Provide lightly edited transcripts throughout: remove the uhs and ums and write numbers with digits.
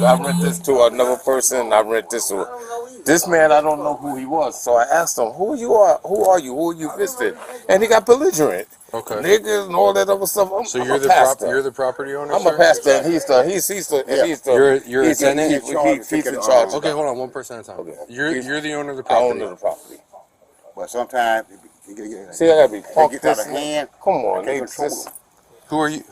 I rent this to another person. I rent this to this man. I don't know who he was, so I asked him, "Who you are? Who are you? Who you visited?" And he got belligerent. Okay. Niggas and all that other stuff. So you're the property owner. I'm a pastor, and he's the You're a tenant. He's in charge. Okay, hold on, one person at a time. Okay. You're the owner of the I property. own the property. But sometimes See, I gotta be get out of hand. Come on, Can't niggas. control them.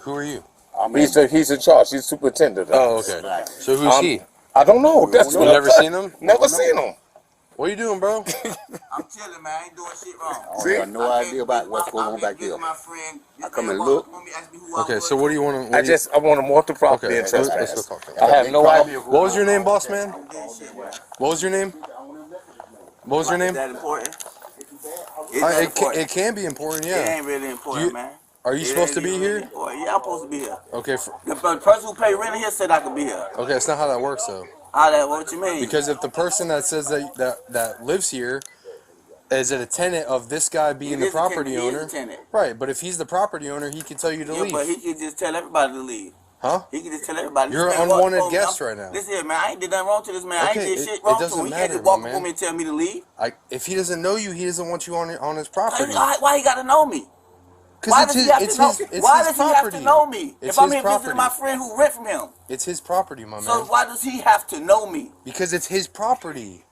Who are you? I mean, He's in charge. He's superintendent. Oh, okay. So who's he? I don't know. That's You what never seen him? Never seen him. What are you doing, bro? I'm chilling, man. I ain't doing shit wrong. I have no idea about what's going on back there. I come and look. Okay, so what do you want to? I want him off the property Okay, and let's trespass. go talk. I have no idea. What was your name, boss man? What was your name? What was your name? Is that important? It can be important, It yeah. ain't really important, man. Are you supposed to be here? Yeah, I'm supposed to be here. Okay. The person who paid rent here said I could be here. Okay, that's not how that works, though. What you mean? Because if the person that says that lives here is a tenant of this guy being the property owner, right? But if he's the property owner, he can tell you to leave. But he can just tell everybody to leave. Huh? He can just tell everybody. You're an unwanted guest right now. Listen here, man. I ain't did nothing wrong to this man. I Okay, ain't did shit wrong to him. He can't just walk up on me and tell me to leave. If he doesn't know you, he doesn't want you on his property. Why he got to know me? Why does he have to know me? If I'm here visiting my friend who rent from him. It's his property, my man. So why does he have to know me? Because it's his property.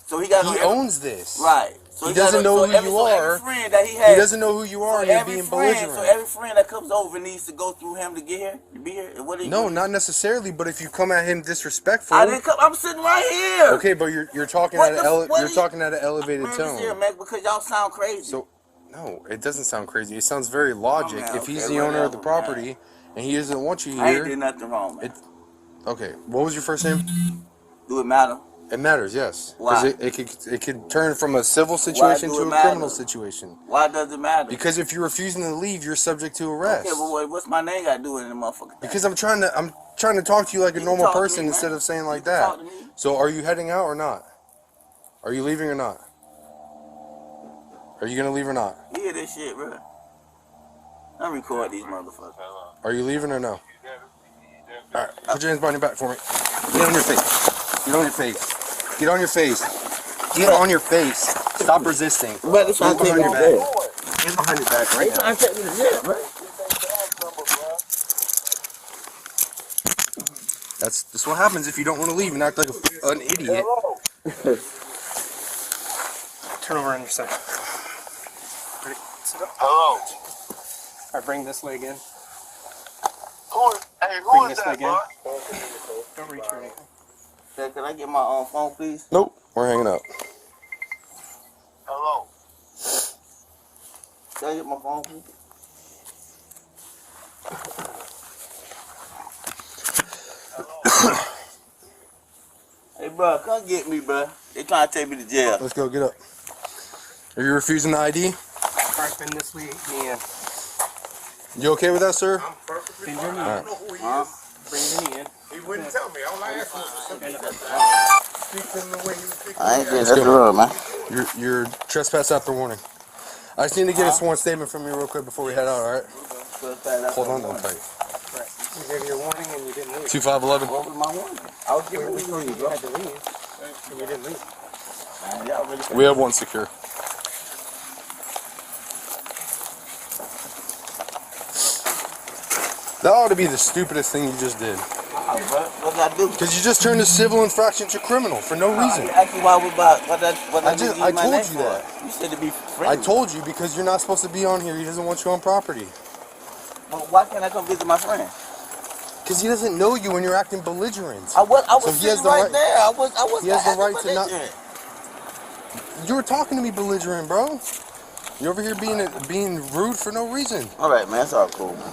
So he owns this. Right. So he doesn't know who you are. He doesn't know who you are, and you're being belligerent. So every friend that comes over needs to go through him to get here, to be here. No, not necessarily. But if you come at him disrespectful, I didn't come. I'm sitting right here. Okay, but you're talking at an elevated tone. Here, man, because y'all sound crazy. So no, it doesn't sound crazy. It sounds very logic. If he's the owner of the property and he doesn't want you here, I ain't did nothing wrong, man. Okay, what was your first name? Do it matter? It matters, yes. Why? Because it could turn from a civil situation to a criminal situation. Why does it matter? Because if you're refusing to leave, you're subject to arrest. Okay, but what's my name got to do with it, motherfucker? Because I'm trying to talk to you like a normal person instead of saying like that. So are you heading out or not? Are you leaving or not? Are you gonna leave or not? You hear this shit, bro? I'm record these motherfuckers. Are you leaving or no? Alright, put your hands behind your back for me. Get on your face. Get on your face. Get on your face. Get on your face. Stop resisting. But it's behind your back. Get behind your back right now. That's what happens if you don't want to leave and act like an idiot. Turn over on your side. Ready? Sit up. Hello. Alright, bring this leg in. Who is that, boy? Don't reach for anything. Can I get my phone, please? Nope, we're hanging up. Hello. Can I get my phone, please? Hey, bro, come get me, bro. They trying to take me to jail. Let's go, get up. Are you refusing the ID? Alright, bend this leg in. You okay with that, sir? I'm perfectly fine. I don't know who he is. Bring your knee in. He wouldn't tell me. All I asked was for something to speak to him the way he was speaking. I ain't getting that wrong, man. You're trespass after warning. I just need to get a sworn statement from you real quick before we head out, alright? Hold on, don't tight. You gave your warning and you didn't leave. 2511. What was my warning? I was giving you You had to leave. And you didn't leave. Man, y'all really We have one secure. That ought to be the stupidest thing you just did. What did I do? Because you just turned a civil infraction to criminal for no reason. Actually, why we about what I told you that. You said to be friendly. I told you because you're not supposed to be on here. He doesn't want you on property. But why can't I come visit my friend? Because he doesn't know you when you're acting belligerent. I was So he has sitting the right right- there. I was. he has the right to not- belligerent. You were talking to me belligerent, bro. You're over here being rude for no reason. All right, man. That's all cool, man.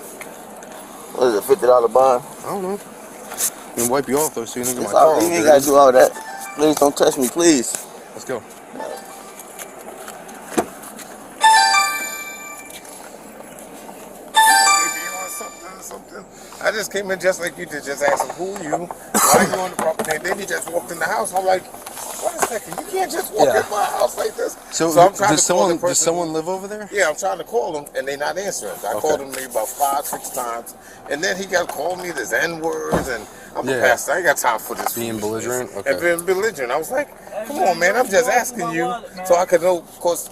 What is it, $50 bond? I don't know. I'm gonna wipe you off though, so you don't get my It's car all, all you ain't dirty. gotta do all that. Please don't touch me, please. Let's go. Something. I just came in just like you did, just asked him, who are you? Why are you on the property? And then he just walked in the house. I'm like, wait a second, you can't just walk in my house like this. So, I'm trying does to call the someone person does someone live over there? Yeah, I'm trying to call them, and they're not answering. I called them maybe about 5-6 times, and then he got to call me this N-words, and I'm a pastor. I ain't got time for this. Being belligerent? Okay. And being belligerent. I was like, come on, man, I'm just asking you so I can know, because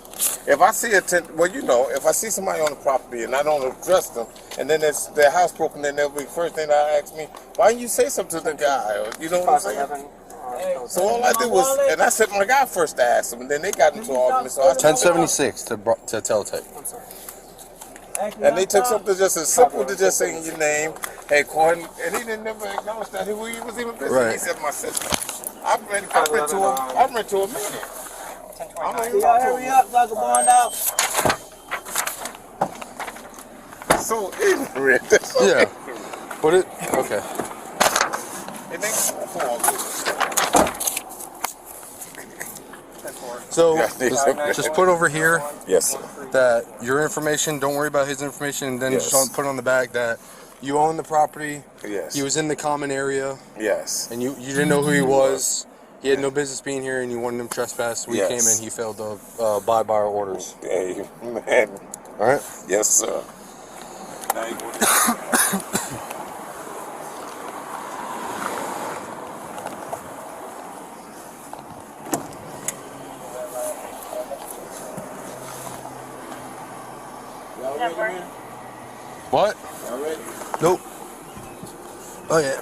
if I see if I see somebody on the property and I don't address them, and then it's their house broken, then they'll be the first thing I ask me, why didn't you say something to the guy? Or, you know what I'm saying? So all I did was, and I sent my guy first to ask him, and then they got into argument. So I 1076 to teletype. I'm sorry. And they took something just as simple to just saying your name, hey, Gordon, and he didn't never acknowledge that he was even busy. Right. He said, my sister. I rent to a minute. I'm not even Hurry up, so I can bond out. so ignorant. That's so Yeah. ignorant. But it okay. And they fall So Yeah, just put over here Yes, sir. that your information, don't worry about his information, and then Yes. just put on the back that you own the property. Yes. He was in the common area, Yes. and you didn't know who he was. He had no business being here, and you wanted him trespass. We Yes. came in, he failed to abide by our orders. Hey, man. All right. Yes, sir. Now you go to- What? Y'all ready? Nope. Oh yeah.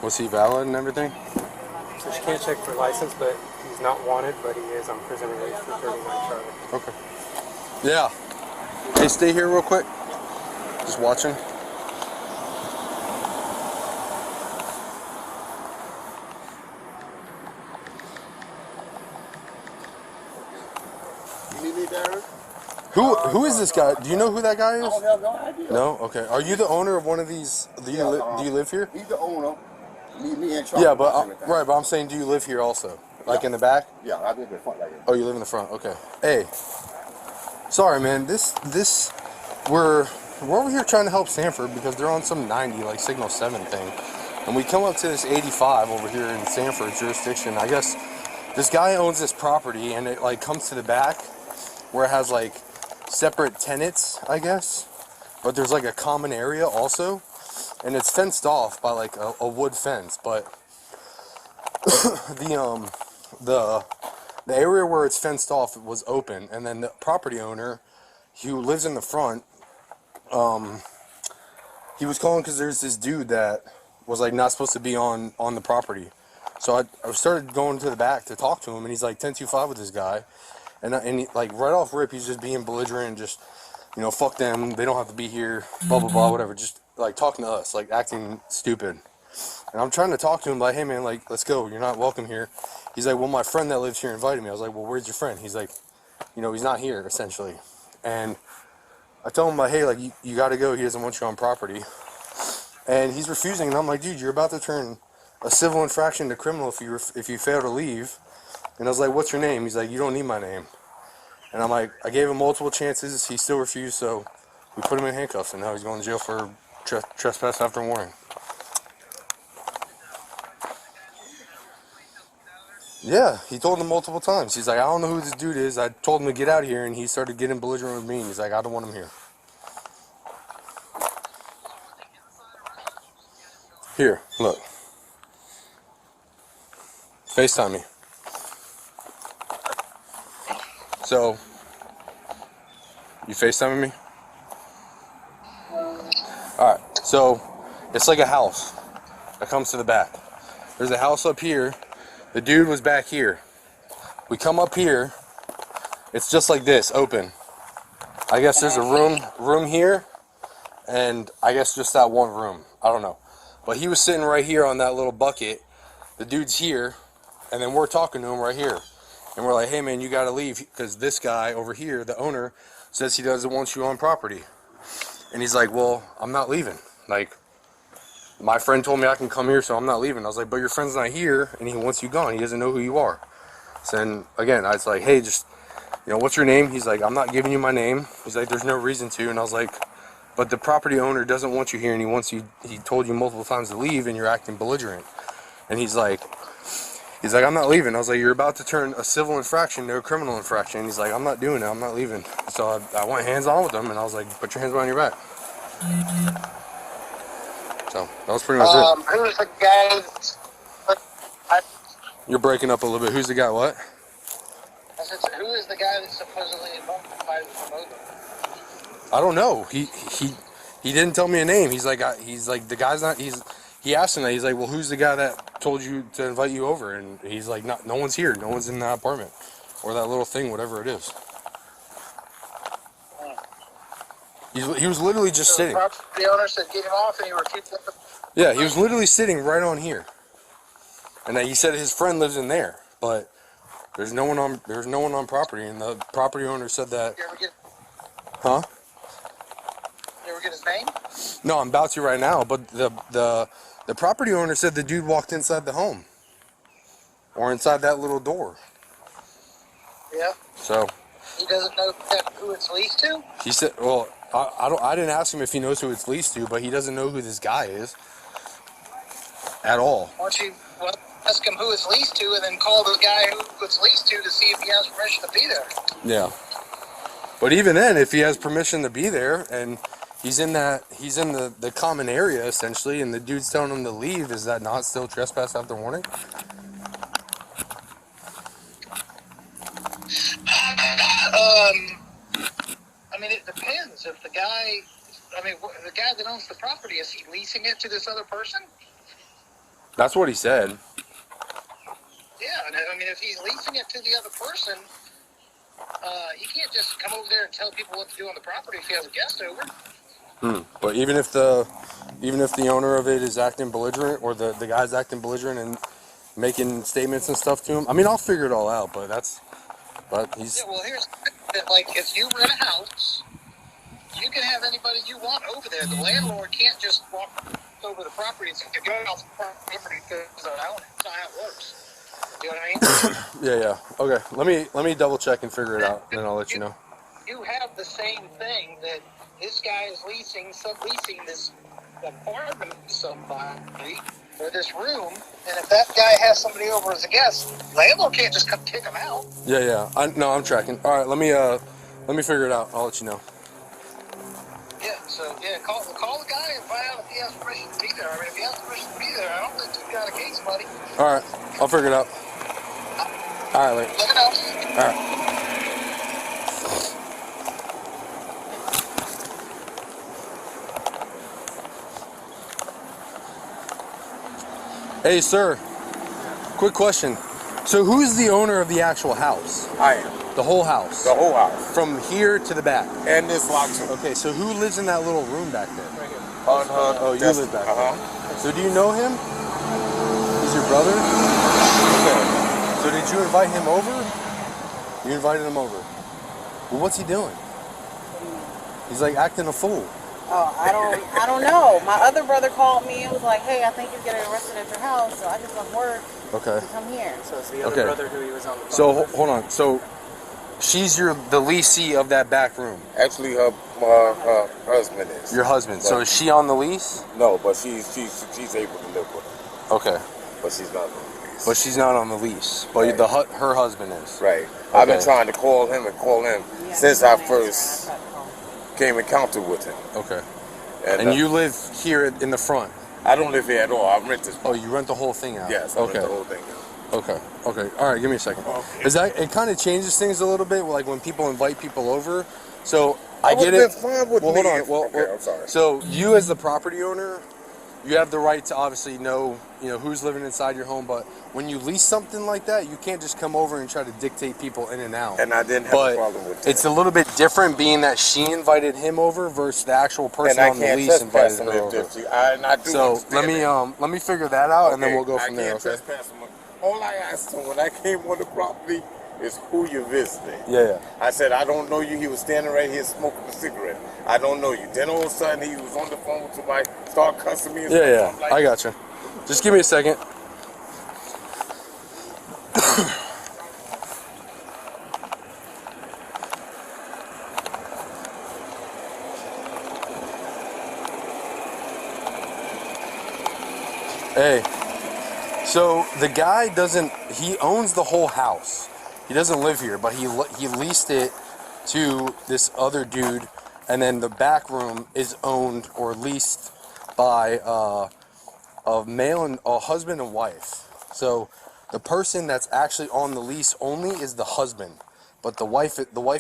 Was he valid and everything? So she can't check for license, but he's not wanted, but he is on prison release for 39 charges. Okay. Yeah. Hey, stay here real quick. Just watching. You need me there? Who is this guy? Do you know who that guy I is? don't have no idea. No. Okay. Are you the owner of one of these? Do you live here? He's the owner. Me and Charlie. Yeah, but right. But I'm saying, do you live here also? Like in the back? Yeah, I live in the front like that. Oh, you live in the front. Okay. Hey. Sorry, man. We're over here trying to help Sanford because they're on some 90 like Signal 7 thing, and we come up to this 85 over here in Sanford's jurisdiction. I guess this guy owns this property, and it like comes to the back where it has like separate tenants, I guess, but there's like a common area also, and it's fenced off by like a wood fence, but the area where it's fenced off was open, and then the property owner who lives in the front, he was calling because there's this dude that was like not supposed to be on the property. So I started going to the back to talk to him, and he's like 10-25 with this guy, and he, like right off rip, he's just being belligerent and just, you know, fuck them, they don't have to be here, blah blah blah, whatever, just like talking to us, like acting stupid. And I'm trying to talk to him like, hey man, like let's go, you're not welcome here. He's like, well, my friend that lives here invited me. I was like, well, where's your friend? He's like, you know, he's not here essentially. And I tell him like, hey, like you got to go, he doesn't want you on property. And he's refusing, and I'm like, dude, you're about to turn a civil infraction to criminal if you fail to leave. And I was like, what's your name? He's like, you don't need my name. And I'm like, I gave him multiple chances, he still refused, so we put him in handcuffs, and now he's going to jail for trespass after warning. Yeah, he told him multiple times. He's like, I don't know who this dude is. I told him to get out of here, and he started getting belligerent with me, and he's like, I don't want him here. Here, look. FaceTime me. So, you FaceTiming me? Alright, so, it's like a house that comes to the back. There's a house up here. The dude was back here. We come up here. It's just like this, open. I guess there's a room here, and I guess just that one room. I don't know. But he was sitting right here on that little bucket. The dude's here, and then we're talking to him right here. And we're like, hey man, you gotta leave, because this guy over here, the owner, says he doesn't want you on property. And he's like, well, I'm not leaving. Like, my friend told me I can come here, so I'm not leaving. I was like, but your friend's not here, and he wants you gone. He doesn't know who you are. So then, again, I was like, hey, just, you know, what's your name? He's like, I'm not giving you my name. He's like, there's no reason to. And I was like, but the property owner doesn't want you here, and he told you multiple times to leave, and you're acting belligerent. And he's like, I'm not leaving. I was like, you're about to turn a civil infraction to a criminal infraction. And he's like, I'm not doing it. I'm not leaving. So I went hands on with him, and I was like, put your hands behind your back. So that was pretty much it. Who's the guy? You're breaking up a little bit. Who's the guy? What? Who is the guy that's supposedly involved in the fight with the motor? I don't know. He didn't tell me a name. He's like the guy's not. He asked him that. He's like, well, who's the guy that told you to invite you over? And he's like, no one's here. No one's in that apartment or that little thing, whatever it is. He was literally just sitting. The owner said get him off, and he refused. Yeah, he was literally sitting right on here. And he said his friend lives in there, but there's no one on property, and the property owner said that. You ever get? Huh? You ever get his name? No, I'm about to right now, but the property owner said the dude walked inside the home. Or inside that little door. Yeah. So He doesn't know who it's leased to? he said, well, I didn't ask him if he knows who it's leased to, but he doesn't know who this guy is. At all. Why don't you ask him who it's leased to, and then call the guy who it's leased to see if he has permission to be there. Yeah. But even then, if he has permission to be there, and he's in the common area, essentially, and the dude's telling him to leave, is that not still trespass after warning? I mean, it depends. If the guy that owns the property, is he leasing it to this other person? That's what he said. Yeah, and I mean, if he's leasing it to the other person, he can't just come over there and tell people what to do on the property if he has a guest over. But even if the owner of it is acting belligerent, or the guy's acting belligerent and making statements and stuff to him, I mean, I'll figure it all out. But he's. Yeah, well, here's like, if you rent a house, you can have anybody you want over there. The landlord can't just walk over the property and say, "Go off the property because I own it." That's not how it works. You know what I mean? Yeah. Okay. Let me double check and figure it out, and then I'll let you know. You have the same thing that this guy is subleasing this apartment to somebody, or this room, and if that guy has somebody over as a guest, landlord can't just come kick him out. Yeah. I'm tracking. All right. Let me figure it out. I'll let you know. Yeah, call the guy and find out if he has permission to be there. I mean, if he has permission to be there, I don't think you've got a case, buddy. All right. I'll figure it out. All right, later. Let me know. All right. Hey, sir. Quick question. So who's the owner of the actual house? I am. The whole house? The whole house. From here to the back? And this lot too. Okay, so who lives in that little room back there? Oh, you live back there. So do you know him? He's your brother? Okay. So did you invite him over? You invited him over. Well, what's he doing? He's like acting a fool. Oh, I don't know. My other brother called me and was like, "Hey, I think you're getting arrested at your house." So I just left work Okay. to come here. So it's the other brother who he was on the phone So with. hold on. So she's the leasee of that back room. Actually, her husband is. Your husband. So is she on the lease? No, but she's able to live with him. Okay. But she's not on the lease. But she's not on the lease. But Right. her husband is. Right. I've been Okay. trying to call him Yeah, since he's I an answer, first and I tried to call him. came in encounter with him. Okay. And, And you live here in the front? I don't live here at all. I rent this. Oh, you rent the whole thing out? Yes, I Okay. rent the whole thing out. Okay. All right, give me a second. Okay. Is that it? Kind of changes things a little bit, like when people invite people over. So I get would've it. been fine with Well, me hold on. if- Well, okay, I'm sorry. So you, as the property owner, you have the right to obviously know who's living inside your home. But when you lease something like that, you can't just come over and try to dictate people in and out. And I didn't have But a problem with that. it's a little bit different, being that she invited him over versus the actual person and I on the can't lease invited trespass him her over. if I do So understand let me figure that out, and then Okay, we'll go from I there. can't Okay. trespass him. All I asked him when I came on the property is who you're visiting. Yeah. I said, I don't know you. He was standing right here smoking a cigarette. I don't know you. Then all of a sudden he was on the phone with somebody, started cussing me. And stuff. Yeah. I'm like, I got you. Just give me a second. Hey, so the guy doesn't, he owns the whole house. He doesn't live here, but he leased it to this other dude, and then the back room is owned or leased by a husband and wife. So the person that's actually on the lease only is the husband, but the wife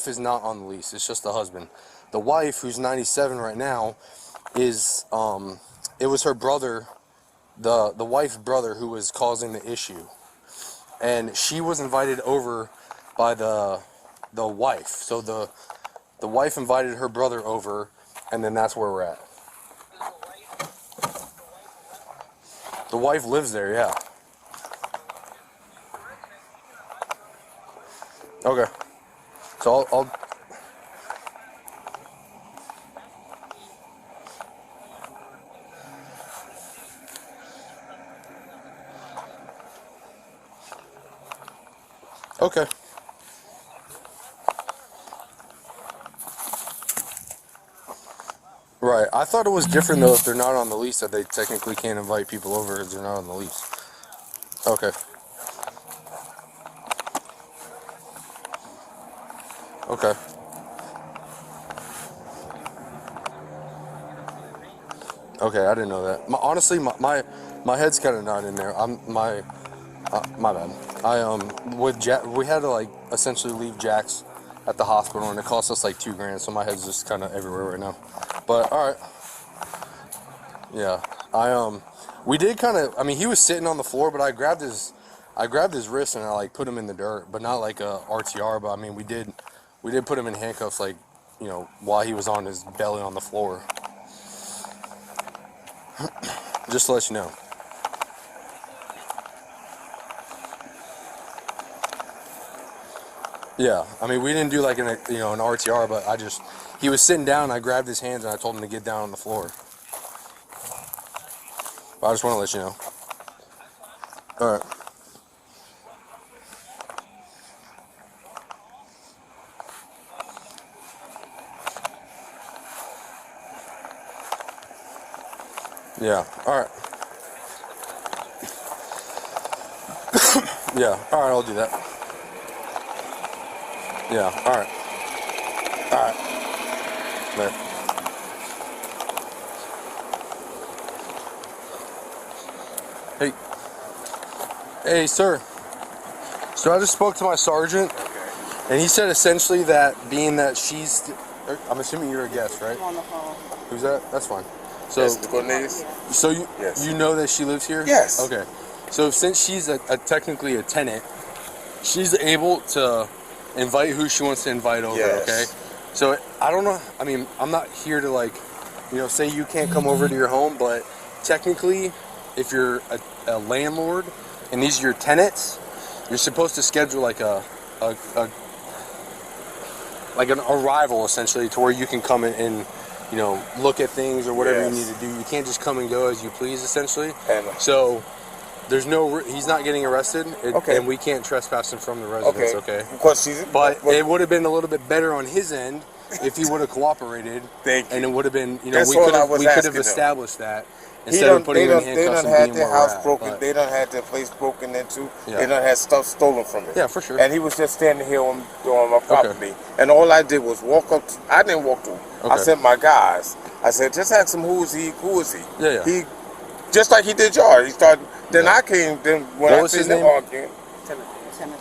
is not on the lease. It's just the husband. The wife, who's 97 right now, is it was her brother, the wife's brother, who was causing the issue, and she was invited over by the wife. So the wife invited her brother over, and then that's where we're at. The wife lives there, yeah. Okay. So I'll okay. Right. I thought it was different though if they're not on the lease, that they technically can't invite people over because they're not on the lease. Okay. Okay. Okay, I didn't know that. Honestly, my head's kind of not in there. My bad. With Jack, we had to like essentially leave Jack's at the hospital, and it cost us like $2,000. So my head's just kind of everywhere right now. But all right. Yeah, we did kind of. I mean, he was sitting on the floor, but I grabbed his wrist and I like put him in the dirt, but not like a RTR. But I mean, we did put him in handcuffs, like, you know, while he was on his belly on the floor. Just to let you know. Yeah, I mean, we didn't do like an RTR, but he was sitting down, I grabbed his hands and I told him to get down on the floor. But I just want to let you know. All right. Yeah, all right. Yeah, all right, I'll do that. Yeah, all right. All right. Right. Hey. Hey, sir. So I just spoke to my sergeant, and he said essentially that being that she's... I'm assuming you're a guest, right? I'm on the phone. Who's that? That's fine. So, That's the Cornelius? so you Yes. you know that she lives here? Yes. Okay. So since she's technically a tenant, she's able to invite who she wants to invite over, Yes. okay? So I don't know, I mean, I'm not here to like, say you can't come over to your home, but technically, if you're a landlord and these are your tenants, you're supposed to schedule like an arrival essentially, to where you can come in and look at things or whatever you need to do. You can't just come and go as you please, essentially. So there's he's not getting arrested, and we can't trespass him from the residence, okay? Because but it would have been a little bit better on his end if he would have cooperated. Thank you. And it would have been, we That's could all I was have asking established that instead of putting him in handcuffs and had being their where house we're at, broken. but- They done had their place broken into. Yeah. They done had stuff stolen from it. Yeah, for sure. And he was just standing here on my property. And all I did was walk up. I didn't walk through. I Okay. sent my guys. I said, just ask him who is he? Who is he? Yeah. He, just like he did yours. He started. Then I came. Then when What I was seen his them name? arguing.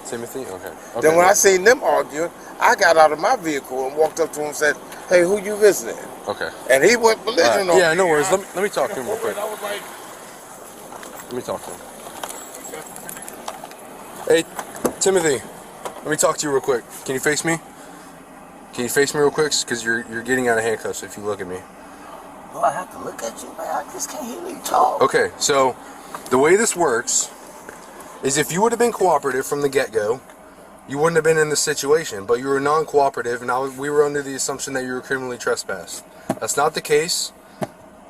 Timothy? Okay. Then when I seen them arguing, I got out of my vehicle and walked up to him and said, "Hey, who you visiting?" Okay. And he went belligerent on Yeah, me. no worries. Let me talk to him real quick. I was like, Let me talk to him. Hey, Timothy, let me talk to you real quick. Can you face me? Can you face me real quick? Because you're getting out of handcuffs if you look at me. Do I have to look at you, man? I just can't hear you talk. Okay, so the way this works is if you would have been cooperative from the get-go, you wouldn't have been in this situation, but you were non-cooperative, and we were under the assumption that you were criminally trespassed. That's not the case,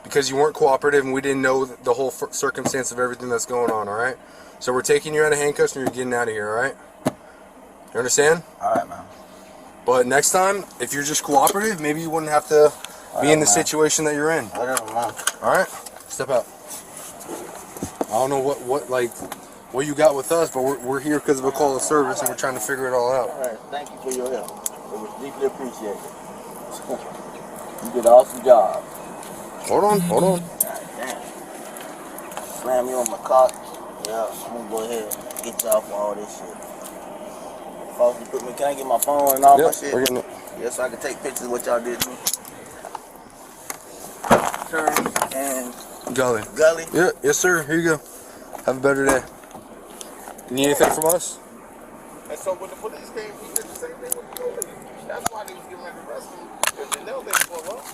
because you weren't cooperative and we didn't know the whole circumstance of everything that's going on, all right? So we're taking you out of handcuffs and you're getting out of here, all right? You understand? All right, man. But next time, if you're just cooperative, maybe you wouldn't have to be in the man. situation that you're in. Whatever, man. All right? Step out. I don't know what you got with us, but we're here because of a call of service, and we're trying to figure it all out. All right, thank you for your help. It was deeply appreciated. You did an awesome job. Hold on. God damn. Slam me on my cock. Yeah, I'm gonna go ahead and get y'all for all this shit. Folks, you put me, can I get my phone and all my shit? We're getting it. Yeah, so I can take pictures of what y'all did to me. Turn and Gully. Gully. Yeah, yes sir. Here you go. Have a better day. You need anything from us? And so when the police came, we did the same thing with the police. That's why they was getting ready to arrest him. If they know they pull up.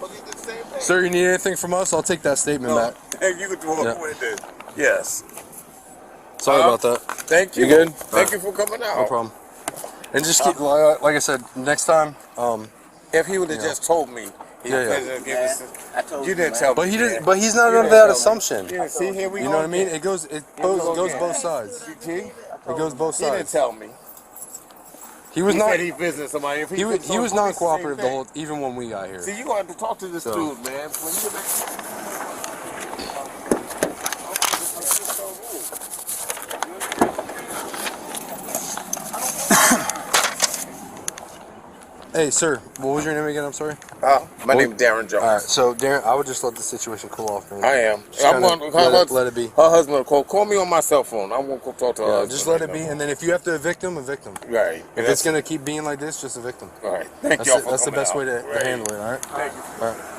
But he did the same thing. Sir, you need anything from us? I'll take that statement back. And you could do it with it. Yes. Sorry about that. Thank you. You good? Thank you for coming out. No problem. And just keep, like I said, next time. If he would have just told me, he Yeah. I told you didn't tell me. But he didn't. But he's not under that assumption. Yeah, see, here we You go. know what I mean? It goes both sides. G? It goes both He didn't sides. tell me. He was He not. said he visited somebody. If He was visited somebody, non-cooperative same the thing. whole, even when we got here. See, you gonna have to talk to this So- dude, man. When you get back. Hey, sir. What was your name again? I'm sorry. My name is Darren Jones. All right. So, Darren, I would just let the situation cool off, man. I am. Just I'm kinda going let it be. Her husband will call me on my cell phone. I won't go talk to her. Yeah, husband just let right it be, now. and then if you have to evict him, evict him. Right. If it's gonna keep being like this, just evict him. All right. Thank That's y'all the, for that's the coming best out. way to Right. handle it. All right. Thank you. All right.